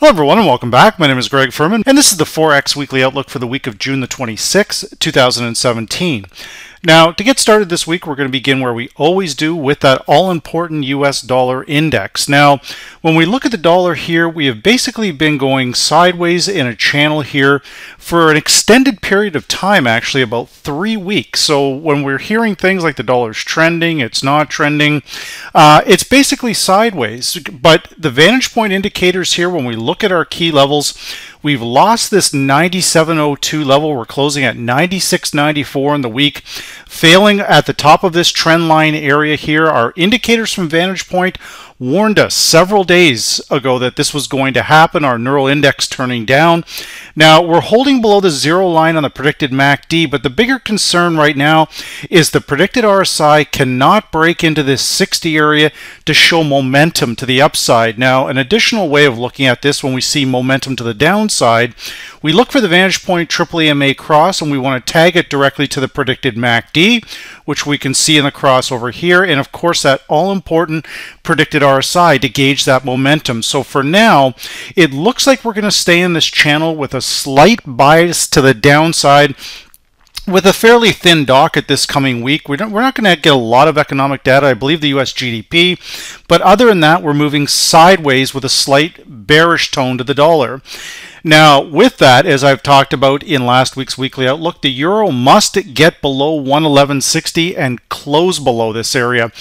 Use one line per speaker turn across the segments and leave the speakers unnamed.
Hello everyone and welcome back. My name is Greg Furman and this is the Forex Weekly Outlook for the week of June the 26th, 2017. Now, to get started this week, we're going to begin where we always do with that all-important US dollar index. Now, when we look at the dollar here, we have basically been going sideways in a channel here for an extended period of time, actually about 3 weeks. So when we're hearing things like the dollar's trending, it's not trending, it's basically sideways. But the VantagePoint indicators here, when we look at our key levels, we've lost this 97.02 level. We're closing at 96.94 in the week, failing at the top of this trend line area here. Our indicators from VantagePoint warned us several days ago that this was going to happen, our neural index turning down. Now, we're holding below the zero line on the predicted MACD, but the bigger concern right now is the predicted RSI cannot break into this 60 area to show momentum to the upside. Now, an additional way of looking at this when we see momentum to the downside, we look for the VantagePoint triple EMA cross and we want to tag it directly to the predicted MACD, which we can see in the cross over here, and of course that all-important predicted RSI to gauge that momentum. So for now, it looks like we're going to stay in this channel with a slight bias to the downside with a fairly thin docket this coming week. We're not going to get a lot of economic data, I believe the US GDP, but other than that, we're moving sideways with a slight bearish tone to the dollar. Now, with that, as I've talked about in last week's Weekly Outlook, the euro must get below 111.60 and close below this area.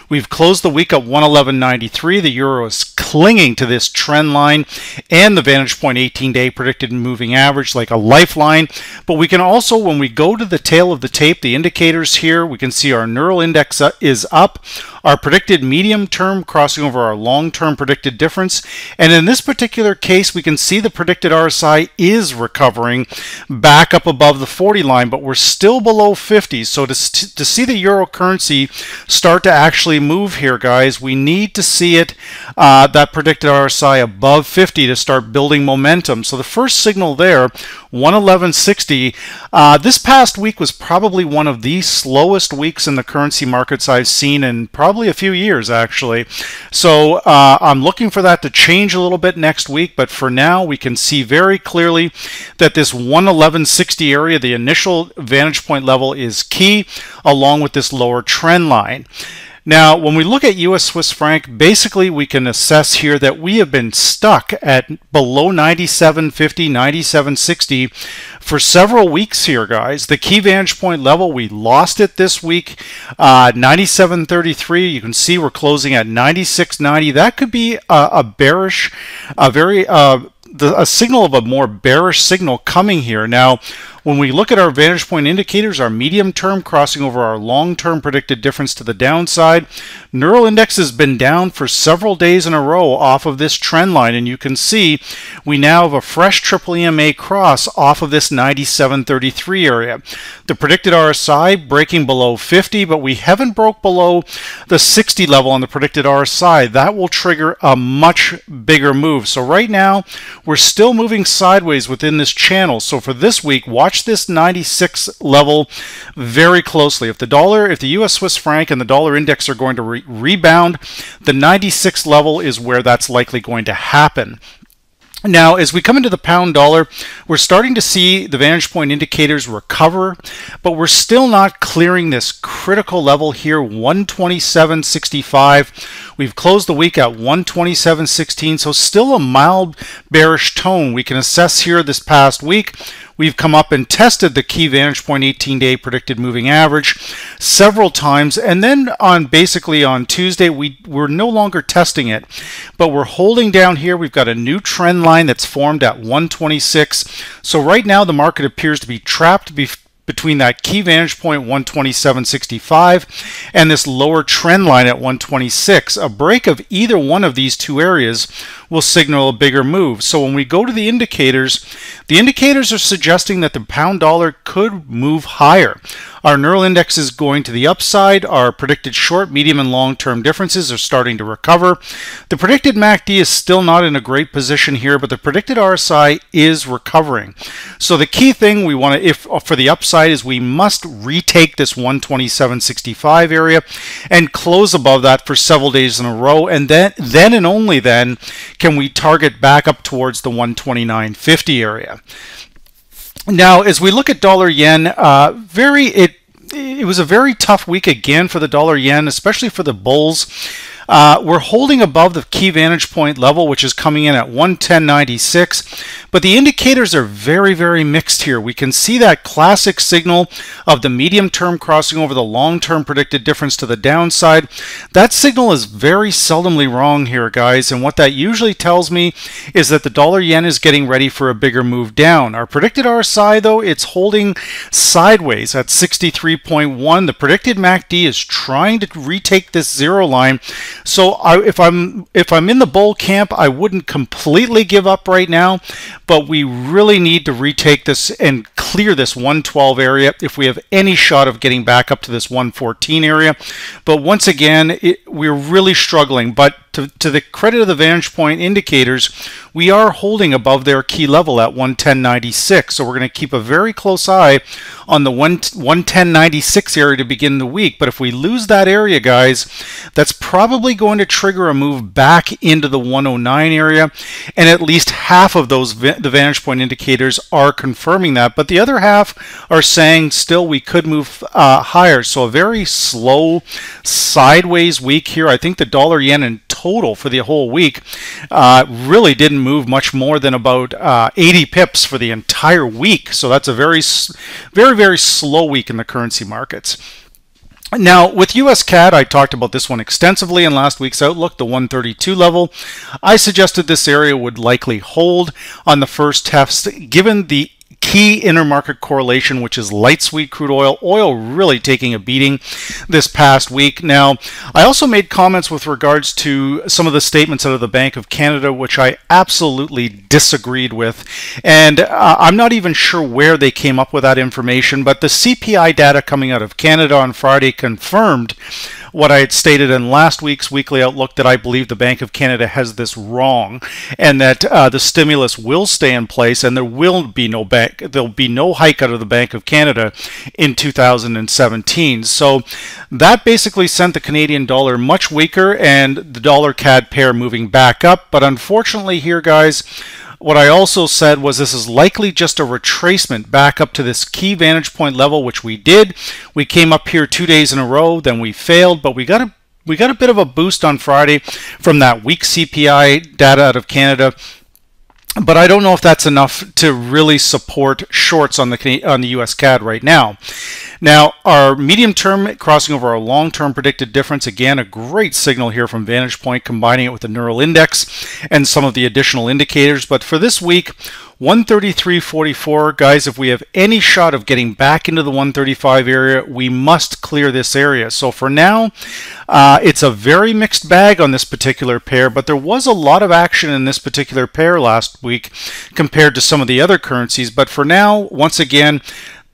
We've closed the week at 111.93. The euro is clinging to this trend line and the VantagePoint 18-day predicted moving average like a lifeline. But we can also, when we go to the tail of the tape, the indicators here, we can see our neural index is up, our predicted medium term crossing over our long-term predicted difference. And in this particular case, we can see the predicted RSI is recovering back up above the 40 line, but we're still below 50. So to see the euro currency start to actually move here, guys, we need to see it, that predicted RSI above 50 to start building momentum. So the first signal there, 111.60, this past week was probably one of the slowest weeks in the currency markets I've seen in probably a few years, actually. So I'm looking for that to change a little bit next week, but for now we can see very clearly that this 111.60 area, the initial VantagePoint level, is key, along with this lower trend line. Now, when we look at US Swiss franc, basically we can assess here that we have been stuck at below 97.50, 97.60 for several weeks here, guys. The key VantagePoint level, we lost it this week, 97.33. You can see we're closing at 96.90. That could be a bearish, a signal of a more bearish signal coming here. Now, when we look at our VantagePoint indicators, our medium term crossing over our long-term predicted difference to the downside, neural index has been down for several days in a row off of this trend line, and you can see we now have a fresh triple EMA cross off of this 97.33 area. The predicted RSI breaking below 50, but we haven't broke below the 60 level on the predicted RSI. That will trigger a much bigger move. So right now, we're still moving sideways within this channel. So for this week, watch this 96 level very closely. If the US Swiss franc and the dollar index are going to rebound, the 96 level is where that's likely going to happen. Now, as we come into the pound dollar, we're starting to see the VantagePoint indicators recover, but we're still not clearing this critical level here, 127.65. We've closed the week at 127.16, so still a mild bearish tone. We can assess here this past week. We've come up and tested the key VantagePoint 18-day predicted moving average several times, and then basically on Tuesday we're no longer testing it, but we're holding down here. We've got a new trend line that's formed at 126. So right now the market appears to be trapped between that key VantagePoint 127.65 and this lower trend line at 126. A break of either one of these two areas will signal a bigger move. So when we go to the indicators are suggesting that the pound dollar could move higher. Our neural index is going to the upside. Our predicted short, medium, and long-term differences are starting to recover. The predicted MACD is still not in a great position here, but the predicted RSI is recovering. So the key thing we want to, for the upside, is we must retake this 127.65 area and close above that for several days in a row, and then and only then can we target back up towards the 129.50 area. Now, as we look at dollar yen, it was a very tough week again for the dollar yen, especially for the bulls. We're holding above the key vantage point level, which is coming in at 110.96, but the indicators are very, very mixed here. We can see that classic signal of the medium term crossing over the long-term predicted difference to the downside. That signal is very seldomly wrong here, guys, and what that usually tells me is that the dollar yen is getting ready for a bigger move down. Our predicted RSI, though, it's holding sideways at 63.1. The predicted MACD is trying to retake this zero line. So if I'm in the bull camp, I wouldn't completely give up right now, but we really need to retake this and clear this 112 area if we have any shot of getting back up to this 114 area. But once again, we're really struggling. But to the credit of the VantagePoint indicators, we are holding above their key level at 110.96. So we're going to keep a very close eye on the 110.96 area to begin the week. But if we lose that area, guys, that's probably going to trigger a move back into the 109 area. And at least half of those the VantagePoint indicators are confirming that. But the other half are saying still we could move higher. So a very slow sideways week here. I think the dollar yen in total for the whole week really didn't move much more than about 80 pips for the entire week. So that's a very, very slow week in the currency markets. Now, with USCAD, I talked about this one extensively in last week's Outlook, the 132 level. I suggested this area would likely hold on the first test, given the key intermarket correlation, which is light sweet crude oil. Oil really taking a beating this past week. Now, I also made comments with regards to some of the statements out of the Bank of Canada, which I absolutely disagreed with. And I'm not even sure where they came up with that information, but the CPI data coming out of Canada on Friday confirmed what I had stated in last week's weekly outlook, that I believe the Bank of Canada has this wrong, and that the stimulus will stay in place, and there'll be no hike out of the Bank of Canada in 2017. So that basically sent the Canadian dollar much weaker and the dollar CAD pair moving back up. But unfortunately here, guys, what I also said was this is likely just a retracement back up to this key vantage point level, which we did. We came up here 2 days in a row, then we failed, but we got a bit of a boost on Friday from that weak CPI data out of Canada. But I don't know if that's enough to really support shorts on the US CAD right now. Now, our medium term crossing over our long-term predicted difference, again, a great signal here from VantagePoint, combining it with the neural index and some of the additional indicators. But for this week, 133.44, guys, if we have any shot of getting back into the 135 area, we must clear this area. So for now, it's a very mixed bag on this particular pair, but there was a lot of action in this particular pair last week compared to some of the other currencies. But for now, once again,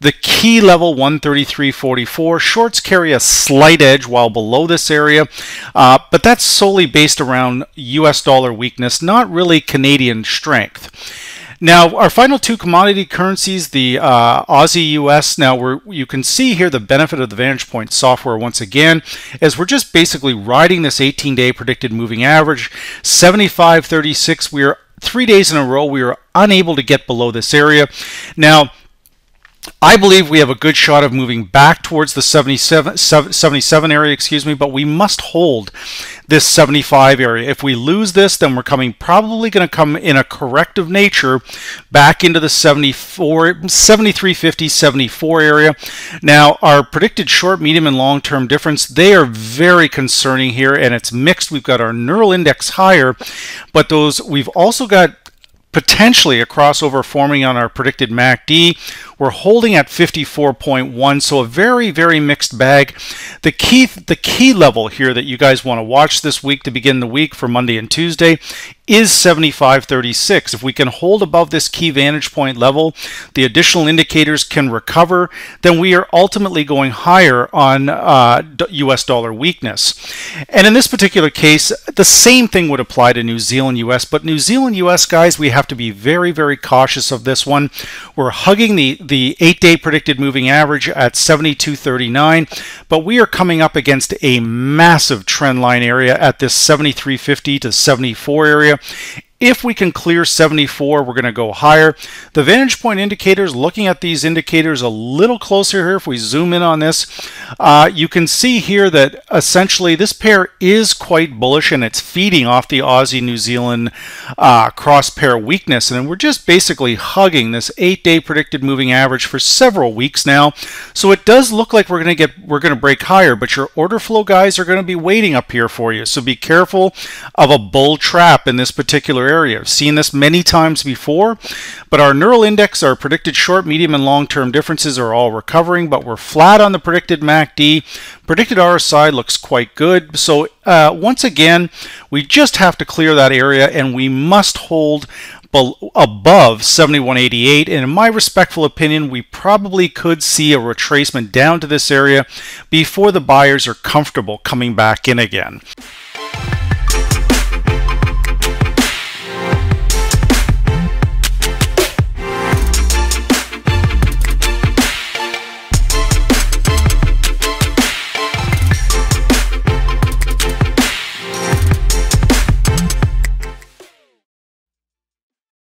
the key level 133.44, shorts carry a slight edge while below this area, but that's solely based around US dollar weakness, not really Canadian strength. Now, our final two commodity currencies, the Aussie US. Now, you can see here the benefit of the VantagePoint software once again, as we're just basically riding this 18-day predicted moving average, 75.36. We are 3 days in a row, we were unable to get below this area. Now, I believe we have a good shot of moving back towards the 77 area, but we must hold this 75 area. If we lose this, then we're probably going to come in a corrective nature back into the 73.50, 74 area. Now, our predicted short, medium, and long-term difference, they are very concerning here, and it's mixed. We've got our neural index higher, but we've also got potentially a crossover forming on our predicted MACD. We're holding at 54.1, so a very, very mixed bag. The key level here that you guys want to watch this week to begin the week for Monday and Tuesday is 75.36. If we can hold above this key vantage point level, the additional indicators can recover, then we are ultimately going higher on US dollar weakness. And in this particular case, the same thing would apply to New Zealand US, but New Zealand US, guys, we have to be very, very cautious of this one. We're hugging the 8-day predicted moving average at 72.39, but we are coming up against a massive trend line area at this 73.50 to 74 area. If we can clear 74, we're going to go higher. The Vantage Point indicators, looking at these indicators a little closer here, if we zoom in on this, you can see here that essentially this pair is quite bullish and it's feeding off the Aussie-New Zealand cross pair weakness. And we're just basically hugging this 8-day predicted moving average for several weeks now. So it does look like we're going to break higher, but your order flow guys are going to be waiting up here for you. So be careful of a bull trap in this particular area. I've seen this many times before, but our neural index, our predicted short, medium, and long-term differences are all recovering, but we're flat on the predicted MACD. Predicted RSI looks quite good. So once again, we just have to clear that area, and we must hold above 71.88, and in my respectful opinion, we probably could see a retracement down to this area before the buyers are comfortable coming back in again.